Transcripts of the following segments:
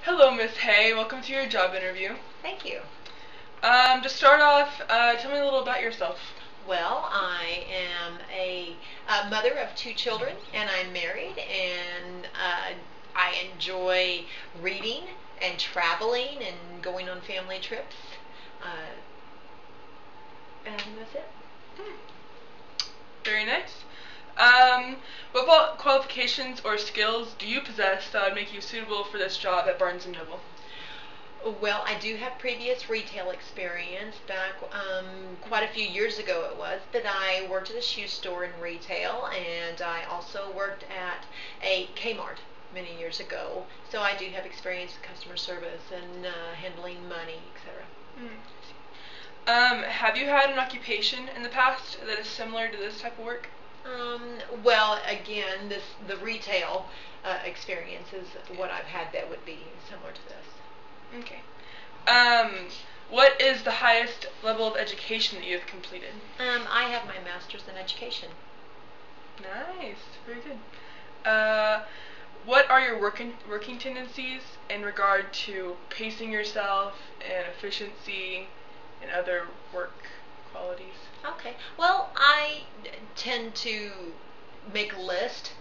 Hello, Miss Hay. Welcome to your job interview. Thank you. To start off, tell me a little about yourself. Well, I am a mother of 2 children, and I'm married, and I enjoy reading and traveling and going on family trips. And that's it. Very nice. What qualifications or skills do you possess that would make you suitable for this job at Barnes & Noble? Well, I do have previous retail experience. Back quite a few years ago it was, but I worked at a shoe store in retail, and I also worked at a Kmart many years ago. So I do have experience in customer service and handling money, etc. Have you had an occupation in the past that is similar to this type of work? Well, again, the retail experience is what I've had that would be similar to this. Okay. What is the highest level of education that you have completed? I have my master's in education. Nice. Very good. What are your working tendencies in regard to pacing yourself and efficiency and other work qualities? Okay. Well, I tend to make a list,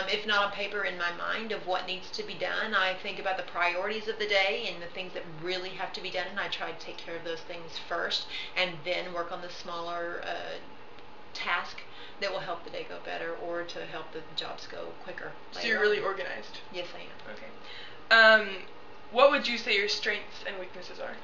if not on paper, in my mind, of what needs to be done. I think about the priorities of the day and the things that really have to be done, and I try to take care of those things first, and then work on the smaller task that will help the day go better or to help the jobs go quicker. So you're really organized? Yes, I am. Okay. What would you say your strengths and weaknesses are?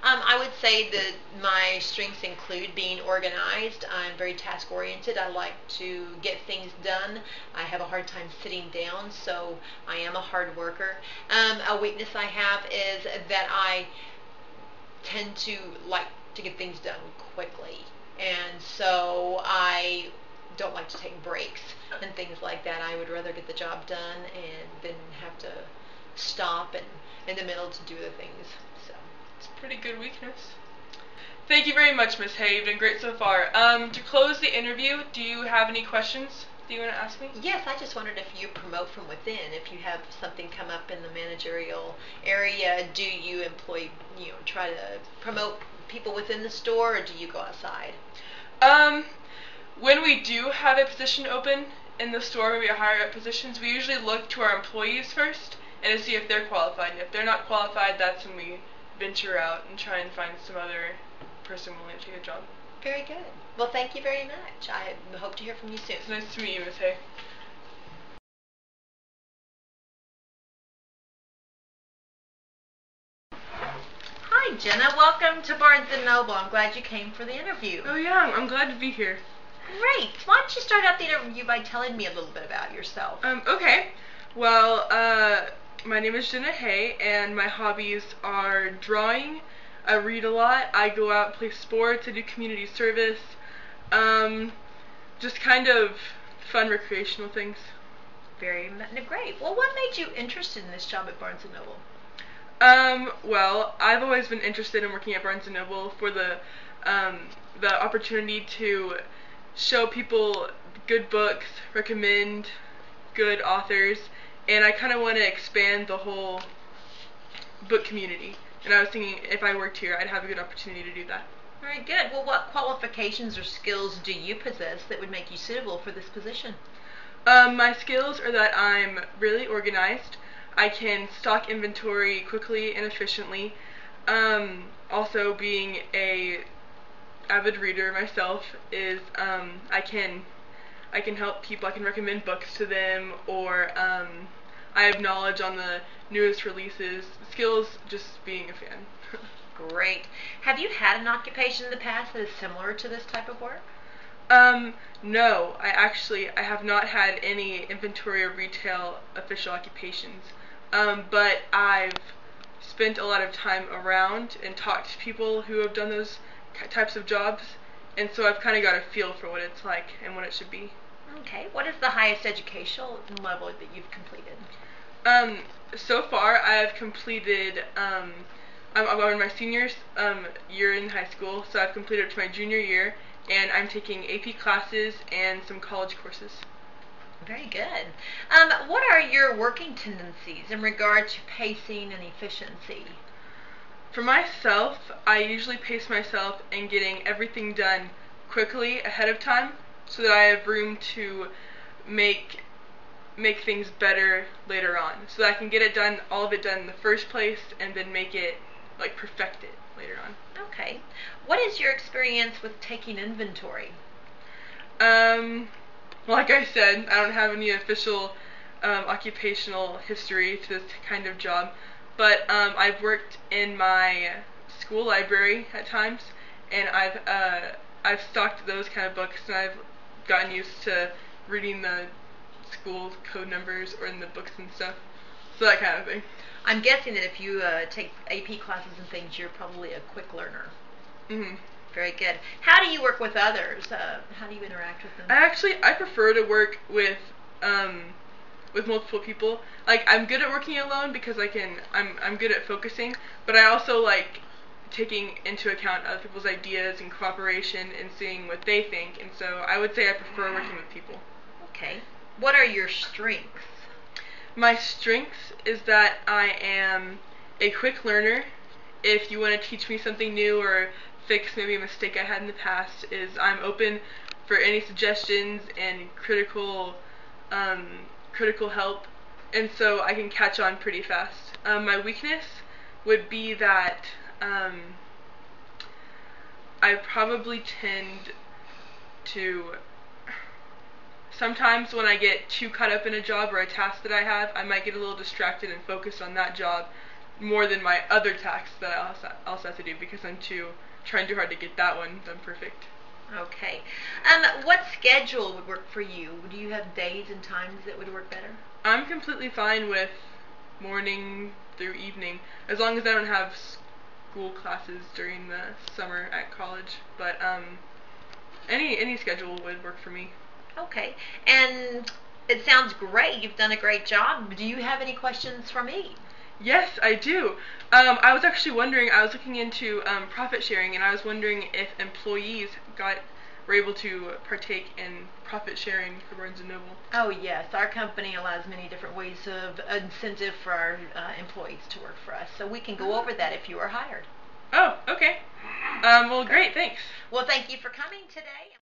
I would say that my strengths include being organized. I'm very task oriented. I like to get things done. I have a hard time sitting down, so I am a hard worker. A weakness I have is that I tend to like to get things done quickly, and so I don't like to take breaks and things like that. I would rather get the job done and then have to stop and in the middle to do the things. So it's a pretty good weakness. Thank you very much, Miss Hay. You've done great so far. To close the interview, do you have any questions that you want to ask me? Yes, I just wondered if you promote from within. If you have something come up in the managerial area, do you employ, try to promote people within the store, or do you go outside? When we do have a position open in the store where we hire up positions, we usually look to our employees first and to see if they're qualified. And if they're not qualified, that's when we venture out and try and find some other person willing to take a job. Very good. Well, thank you very much. I hope to hear from you soon. It's nice to meet you, Miss Hay. Hi, Jenna. Welcome to Barnes & Noble. I'm glad you came for the interview. Oh, yeah. I'm glad to be here. Great. Why don't you start out the interview by telling me a little bit about yourself? Okay. Well, my name is Jenna Hay, and my hobbies are drawing. I read a lot. I go out and play sports. I do community service. Just kind of fun recreational things. Very great. Well, what made you interested in this job at Barnes & Noble? Well, I've always been interested in working at Barnes & Noble for the opportunity to show people good books, recommend good authors, and I kind of want to expand the whole book community. And I was thinking if I worked here, I'd have a good opportunity to do that. Very good. Well, what qualifications or skills do you possess that would make you suitable for this position? My skills are that I'm really organized. I can stock inventory quickly and efficiently. Also, being a avid reader myself is I can help people. I can recommend books to them, or I have knowledge on the newest releases. Skills, just being a fan. Great. Have you had an occupation in the past that is similar to this type of work? No, I have not had any inventory or retail official occupations. But I've spent a lot of time around and talked to people who have done those types of jobs, and so I've kind of got a feel for what it's like and what it should be. Okay. What is the highest educational level that you've completed? So far I've completed, I'm in my senior year in high school, so I've completed up to my junior year, and I'm taking AP classes and some college courses. Very good. What are your working tendencies in regard to pacing and efficiency? For myself, I usually pace myself in getting everything done quickly ahead of time so that I have room to make make things better later on. So that I can get it done, all of it done in the first place, and then make it, like, perfect it later on. Okay. What is your experience with taking inventory? Like I said, I don't have any official occupational history to this kind of job, but I've worked in my school library at times, and I've stocked those kind of books, and I've gotten used to reading the school code numbers or in the books and stuff, so that kind of thing. I'm guessing that if you take AP classes and things, you're probably a quick learner. Mhm. Very good. How do you work with others? How do you interact with them? I prefer to work with multiple people. Like, I'm good at working alone because I'm good at focusing, but I also like taking into account other people's ideas and cooperation and seeing what they think, and so I would say I prefer working with people. Okay. What are your strengths? My strength is that I am a quick learner. If you want to teach me something new or fix maybe a mistake I had in the past, is I'm open for any suggestions and critical help, and so I can catch on pretty fast. My weakness would be that I probably tend to, sometimes when I get too caught up in a job or a task that I have, I might get a little distracted and focused on that job more than my other tasks that I also have to do because I'm trying too hard to get that one done perfect. Okay. What schedule would work for you? Do you have days and times that would work better? I'm completely fine with morning through evening, as long as I don't have school classes during the summer at college. But any schedule would work for me. Okay. And it sounds great. You've done a great job. Do you have any questions for me? Yes, I do. I was actually wondering, I was looking into profit sharing, and I was wondering if employees were able to partake in profit sharing for Barnes & Noble. Oh, yes. Our company allows many different ways of incentive for our employees to work for us. So we can go over that if you are hired. Oh, okay. Well, great, thanks. Well, thank you for coming today.